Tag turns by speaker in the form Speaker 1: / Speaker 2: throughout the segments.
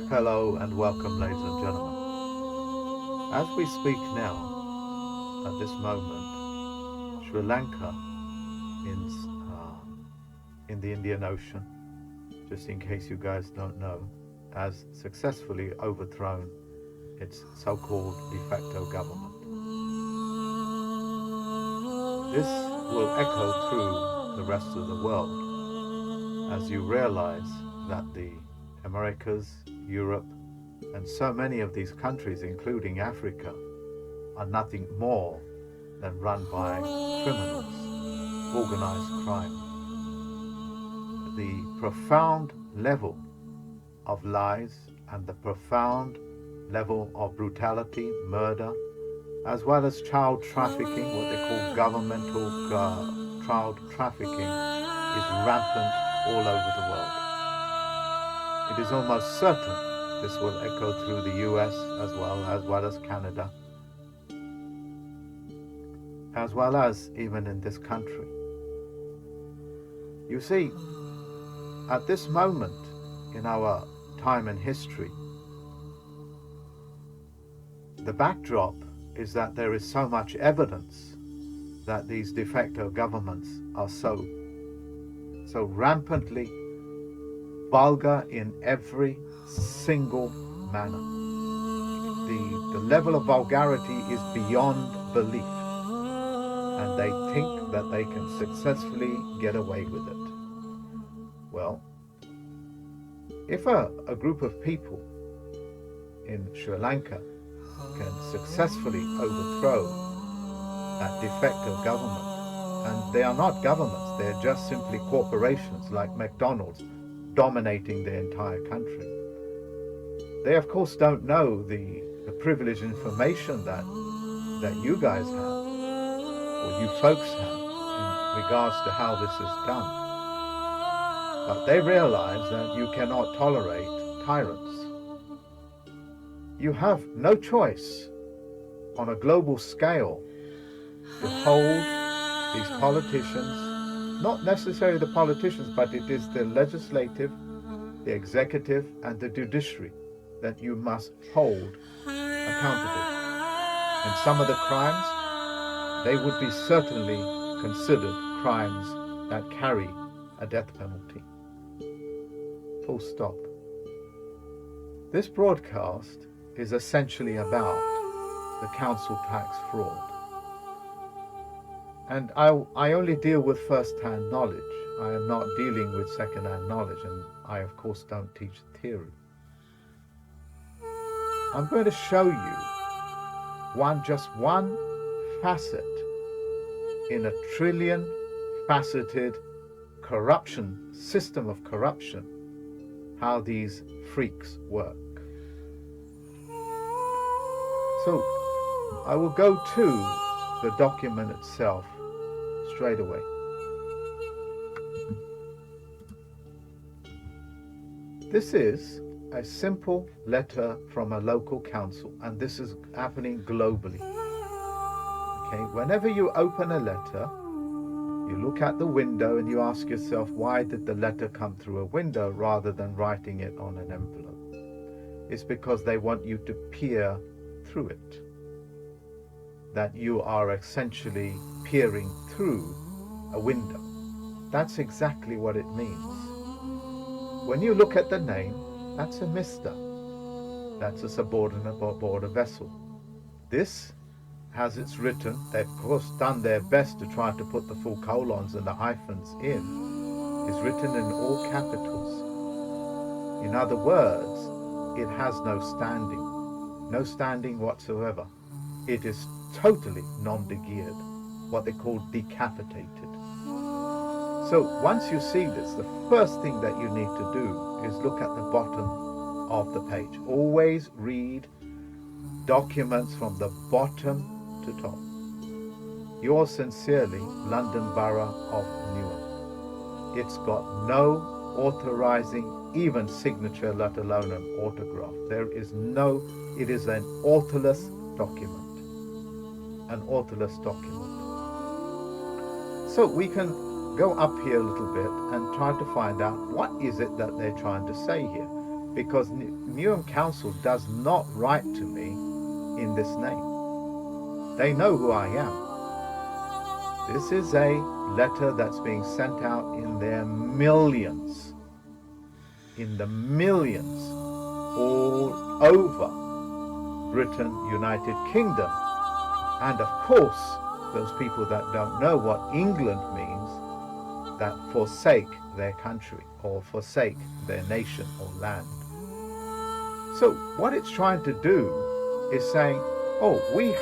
Speaker 1: Hello and welcome, ladies and gentlemen. As we speak now, at this moment, Sri Lanka in the Indian Ocean, just in case you guys don't know, has successfully overthrown its so-called de facto government. This will echo through the rest of the world as you realize that the Americas, Europe, and so many of these countries, including Africa, are nothing more than run by criminals, organized crime. The profound level of lies and the profound level of brutality, murder, as well as child trafficking, what they call governmental child trafficking, is rampant all over the world. It is almost certain this will echo through the US as well as Canada, as well as even in this country. You see, at this moment in our time and history, the backdrop is that there is so much evidence that these de facto governments are so rampantly vulgar in every single manner. The level of vulgarity is beyond belief, and they think that they can successfully get away with it. Well, if a group of people in Sri Lanka can successfully overthrow that de facto government, and they are not governments, they're just simply corporations like McDonald's dominating the entire country. They of course don't know the privileged information that you guys have, or you folks have, in regards to how this is done. But they realize that you cannot tolerate tyrants. You have no choice on a global scale to hold these politicians, not necessarily the politicians, but it is the legislative, the executive, and the judiciary that you must hold accountable. And some of the crimes, they would be certainly considered crimes that carry a death penalty. Full stop. This broadcast is essentially about the council tax fraud. And I only deal with first-hand knowledge. I am not dealing with second-hand knowledge, and I of course don't teach theory. I'm going to show you just one facet in a trillion faceted system of corruption, how these freaks work. So I will go to the document itself straight away. This is a simple letter from a local council, and this is happening globally. Okay, whenever you open a letter, you look at the window and you ask yourself, why did the letter come through a window rather than writing it on an envelope? It's because they want you to peer through it. That you are essentially peering through a window. That's exactly what it means. When you look at the name, that's a mister. That's a subordinate aboard a vessel. This has its written, they've of course done their best to try to put the full colons and the hyphens in, is written in all capitals. In other words, it has no standing whatsoever. It is totally non-de-geared, what they call decapitated. So once you see this, the first thing that you need to do is look at the bottom of the page. Always read documents from the bottom to top. Yours sincerely, London Borough of Newark. It's got no authorizing even signature, let alone an autograph. It is an authorless document. An authorless document. So we can go up here a little bit and try to find out what is it that they're trying to say here. because Newham Council does not write to me in this name. They know who I am. This is a letter that's being sent out in their millions, in the millions, all over Britain, United Kingdom. And of course, those people that don't know what England means, that forsake their country or forsake their nation or land. So what it's trying to do is saying, oh, we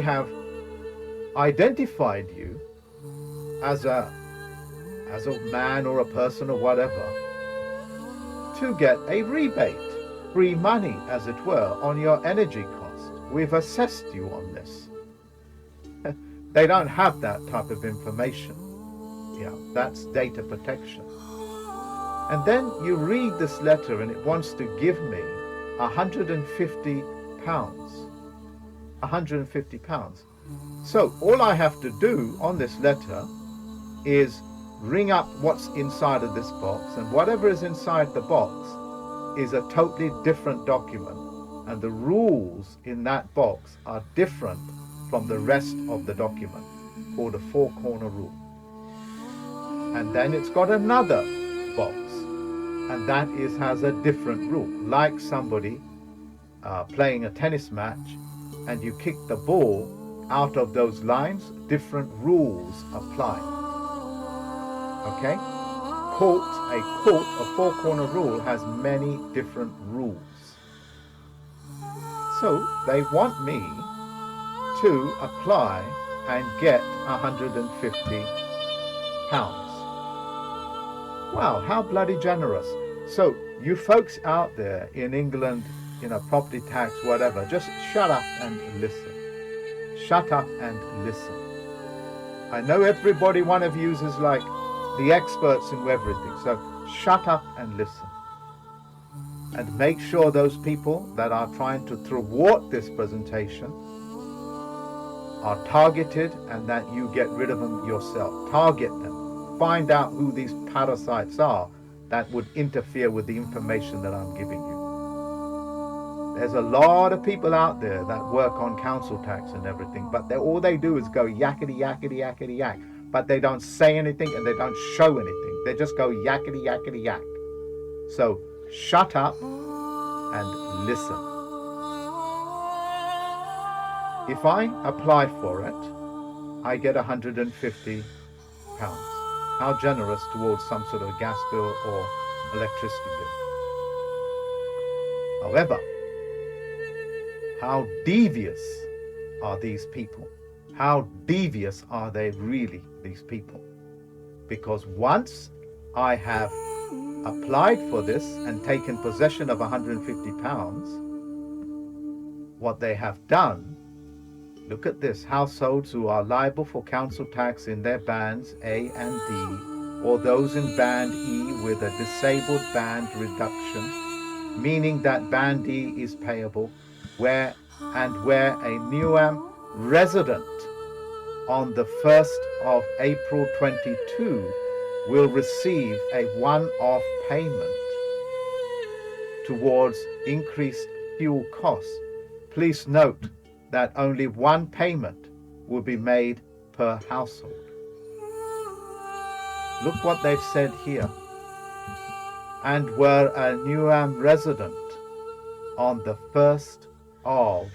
Speaker 1: have identified you as a man or a person or whatever to get a rebate, free money as it were, on your energy cost. We've assessed you on this. They don't have that type of information. That's data protection. And then you read this letter and it wants to give me £150. £150. So all I have to do on this letter is ring up what's inside of this box, and whatever is inside the box is a totally different document, and the rules in that box are different from the rest of the document, called a four-corner rule. And then it's got another box, and that has a different rule, like somebody playing a tennis match and you kick the ball out of those lines, different rules apply. Okay? A four-corner rule has many different rules. So they want me to apply and get £150. Wow, how bloody generous. So you folks out there in England, property tax, whatever, just shut up and listen. Shut up and listen. I know everybody, one of you is like the experts in everything, so shut up and listen. And make sure those people that are trying to thwart this presentation are targeted, and that you get rid of them yourself. Target them. Find out who these parasites are that would interfere with the information that I'm giving you. There's a lot of people out there that work on council tax and everything, but all they do is go yakety, yakety, yakety, yak. But they don't say anything and they don't show anything. They just go yakety, yakety, yak. So shut up and listen. If I apply for it, I get £150. How generous towards some sort of gas bill or electricity bill. However, how devious are these people? How devious are they really, these people? Because once I have applied for this and taken possession of £150, what they have done, look at this, households who are liable for council tax in their bands A and D, or those in band E with a disabled band reduction, meaning that band E is payable, where a Newham resident on the 1st of April 22 will receive a one-off payment towards increased fuel costs. Please note that only one payment will be made per household. Look what they've said here. And were a Newham resident on the 1st of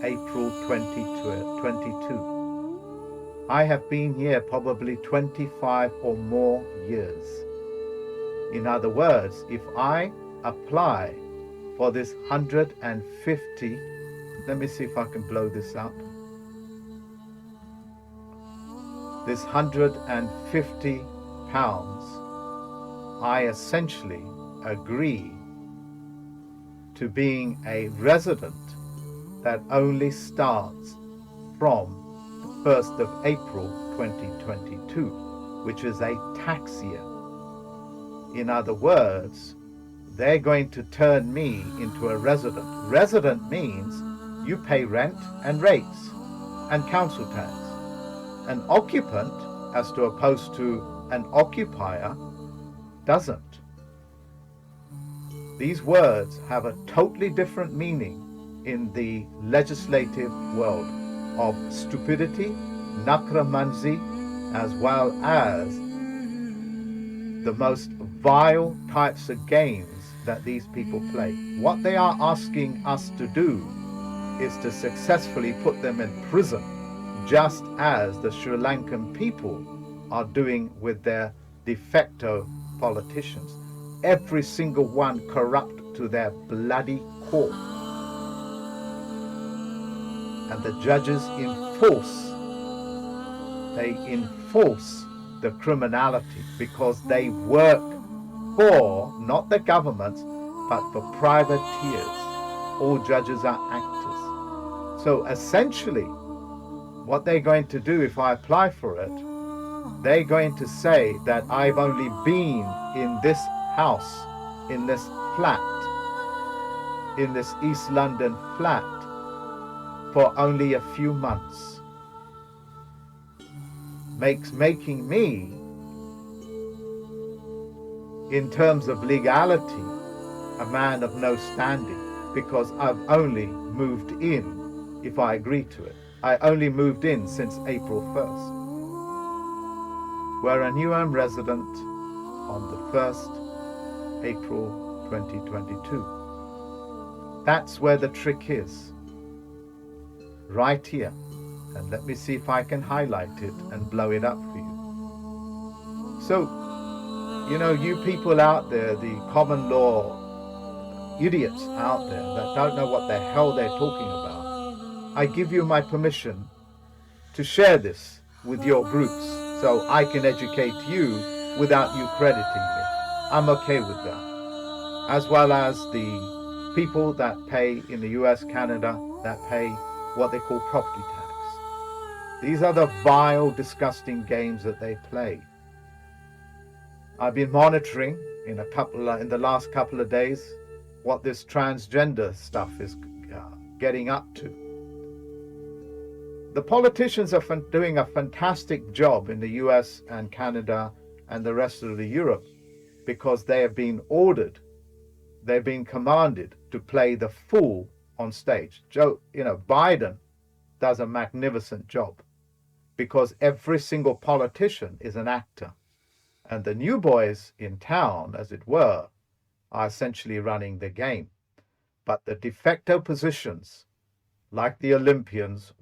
Speaker 1: April 2022. I have been here probably 25 or more years. In other words, if I apply for this 150, let me see if I can blow this up. This £150, I essentially agree to being a resident that only starts from the 1st of April 2022, which is a tax year. In other words, they're going to turn me into a resident. Resident means you pay rent and rates and council tax. An occupant, as to opposed to an occupier doesn't. These words have a totally different meaning in the legislative world of stupidity, necromancy, as well as the most vile types of games that these people play. What they are asking us to do is to successfully put them in prison, just as the Sri Lankan people are doing with their de facto politicians. Every single one corrupt to their bloody core. And the judges enforce the criminality because they work for not the governments but for privateers. All judges are actors. So essentially what they're going to do if I apply for it, they're going to say that I've only been in this house, in this flat, in this East London flat for only a few months, making me, in terms of legality, a man of no standing, because I've only moved in if I agree to it. I only moved in since April 1st. Where I knew I'm resident on the 1st April 2022. That's where the trick is. Right here. And let me see if I can highlight it and blow it up for you. So, you know, you people out there, the common law idiots out there that don't know what the hell they're talking about, I give you my permission to share this with your groups so I can educate you without you crediting me. I'm okay with that. As well as the people that pay in the US, Canada, that pay what they call property tax. These are the vile, disgusting games that they play. I've been monitoring in the last couple of days what this transgender stuff is getting up to. The politicians are doing a fantastic job in the US and Canada and the rest of Europe because they have been ordered, they've been commanded to play the fool on stage. Biden does a magnificent job because every single politician is an actor. And the new boys in town, as it were, are essentially running the game. But the de facto positions, like the Olympians,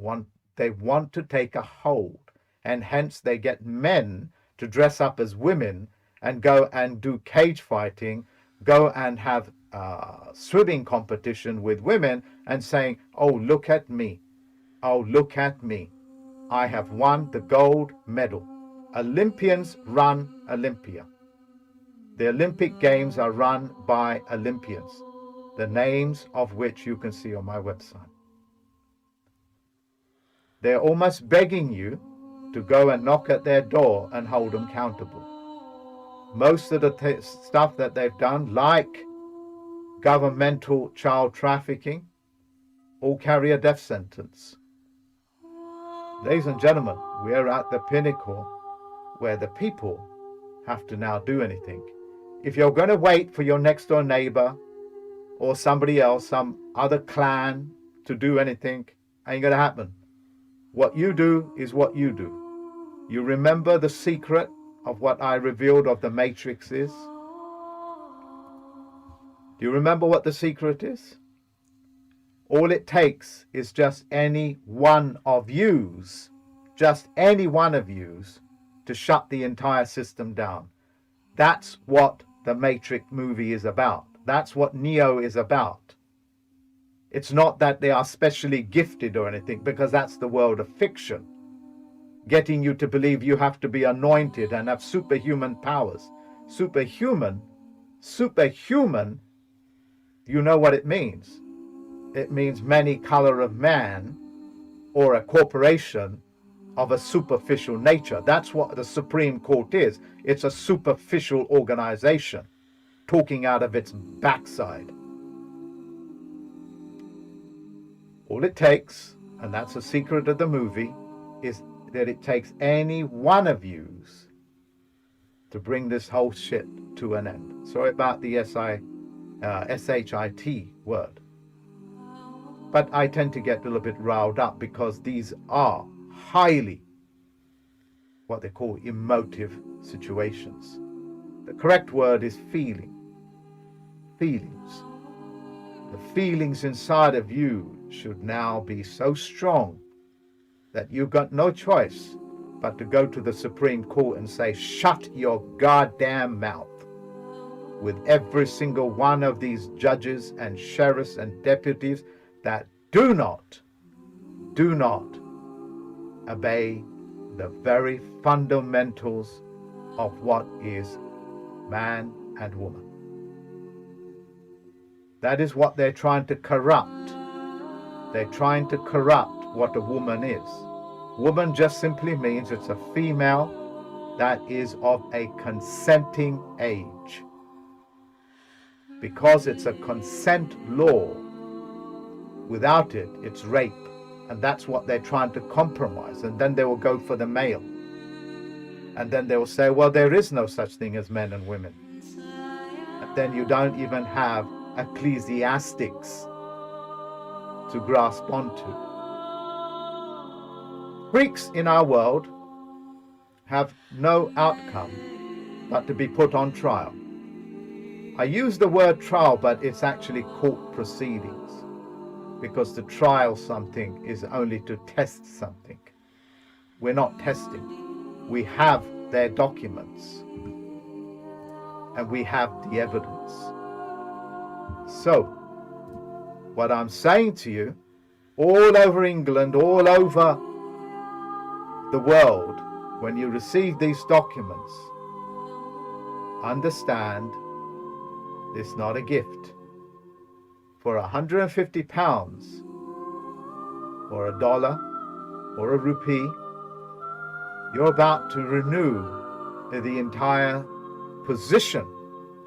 Speaker 1: they want to take a hold, and hence they get men to dress up as women and go and do cage fighting, go and have swimming competition with women and saying, oh, look at me. Oh, look at me. I have won the gold medal. Olympians run Olympia. The Olympic Games are run by Olympians, the names of which you can see on my website. They're almost begging you to go and knock at their door and hold them accountable. Most of the stuff that they've done, like governmental child trafficking, all carry a death sentence. Ladies and gentlemen, we are at the pinnacle where the people have to now do anything. If you're going to wait for your next door neighbor or somebody else, some other clan to do anything, ain't going to happen. What you do is what you do. You remember the secret of what I revealed of the Matrix is? Do you remember what the secret is? All it takes is just any one of yous, to shut the entire system down. That's what the Matrix movie is about. That's what Neo is about. It's not that they are specially gifted or anything, because that's the world of fiction. Getting you to believe you have to be anointed and have superhuman powers. Superhuman, you know what it means. It means many color of man, or a corporation of a superficial nature. That's what the Supreme Court is. It's a superficial organization talking out of its backside. All it takes, and that's the secret of the movie, is that it takes any one of yous to bring this whole shit to an end. Sorry about the SHIT word. But I tend to get a little bit riled up because these are highly what they call emotive situations. The correct word is feelings. The feelings inside of you should now be so strong that you've got no choice but to go to the Supreme Court and say, shut your goddamn mouth, with every single one of these judges and sheriffs and deputies that do not obey the very fundamentals of what is man and woman. That is what they're trying to corrupt. They're trying to corrupt what a woman is. Woman just simply means it's a female that is of a consenting age. Because it's a consent law, without it, it's rape. And that's what they're trying to compromise. And then they will go for the male. And then they will say, well, there is no such thing as men and women. And then you don't even have ecclesiastics to grasp onto. Freaks in our world have no outcome but to be put on trial. I use the word trial, but it's actually court proceedings, because to trial something is only to test something. We're not testing. We have their documents and we have the evidence. So, what I'm saying to you, all over England, all over the world, when you receive these documents, understand it's not a gift. For £150 or $1 or a rupee, you're about to renew the entire position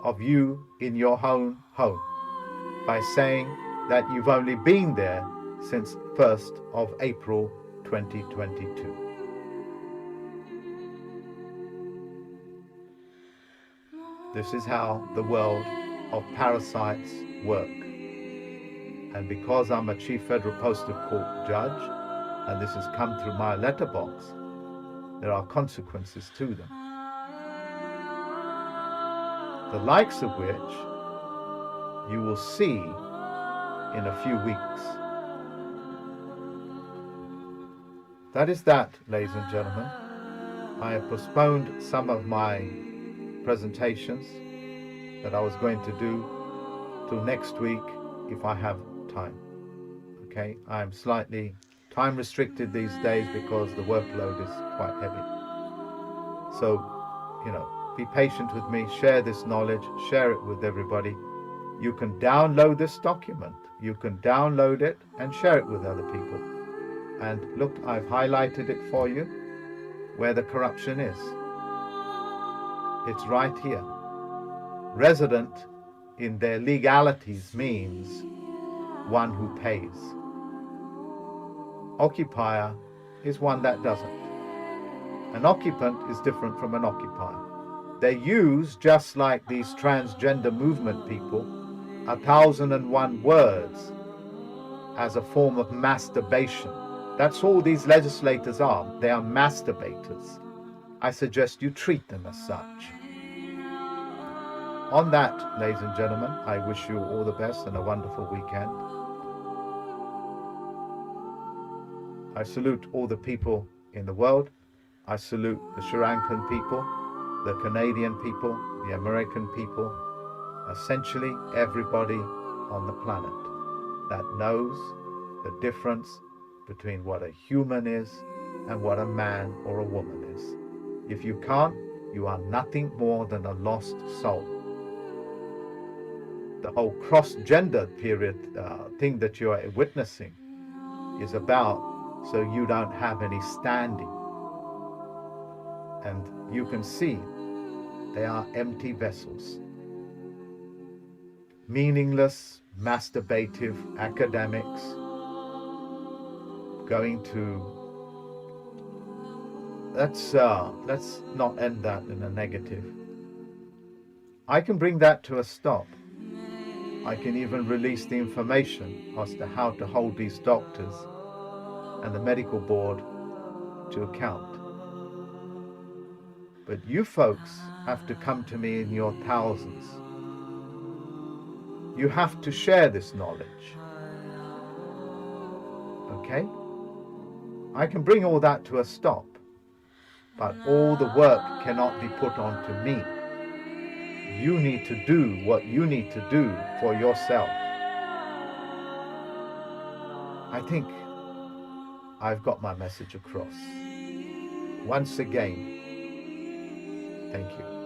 Speaker 1: of you in your own home by saying that you've only been there since 1st of April 2022. This is how the world of parasites work. And because I'm a Chief Federal Postal Court judge, and this has come through my letterbox, there are consequences to them. The likes of which you will see in a few weeks. That is that, ladies and gentlemen. I have postponed some of my presentations that I was going to do till next week if I have time. Okay, I'm slightly time restricted these days because the workload is quite heavy. So, be patient with me, share this knowledge, share it with everybody. You can download this document. You can download it and share it with other people. And look, I've highlighted it for you where the corruption is. It's right here. Resident in their legalities means one who pays. Occupier is one that doesn't. An occupant is different from an occupier. They use, just like these transgender movement people, 1,001 words as a form of masturbation. That's all these legislators are. They are masturbators. I suggest you treat them as such. On that, ladies and gentlemen, I wish you all the best and a wonderful weekend. I salute all the people in the world. I salute the Sri Lankan people, the Canadian people, the American people, essentially everybody on the planet that knows the difference between what a human is and what a man or a woman is. If you can't, you are nothing more than a lost soul. The whole cross-gender period thing that you are witnessing is about so you don't have any standing. And you can see they are empty vessels. Meaningless, masturbative academics going to let's not end that in a negative. I can bring that to a stop. I can even release the information as to how to hold these doctors and the medical board to account. But you folks have to come to me in your thousands. You have to share this knowledge. Okay? I can bring all that to a stop, but all the work cannot be put onto me. You need to do what you need to do for yourself. I think I've got my message across. Once again, thank you.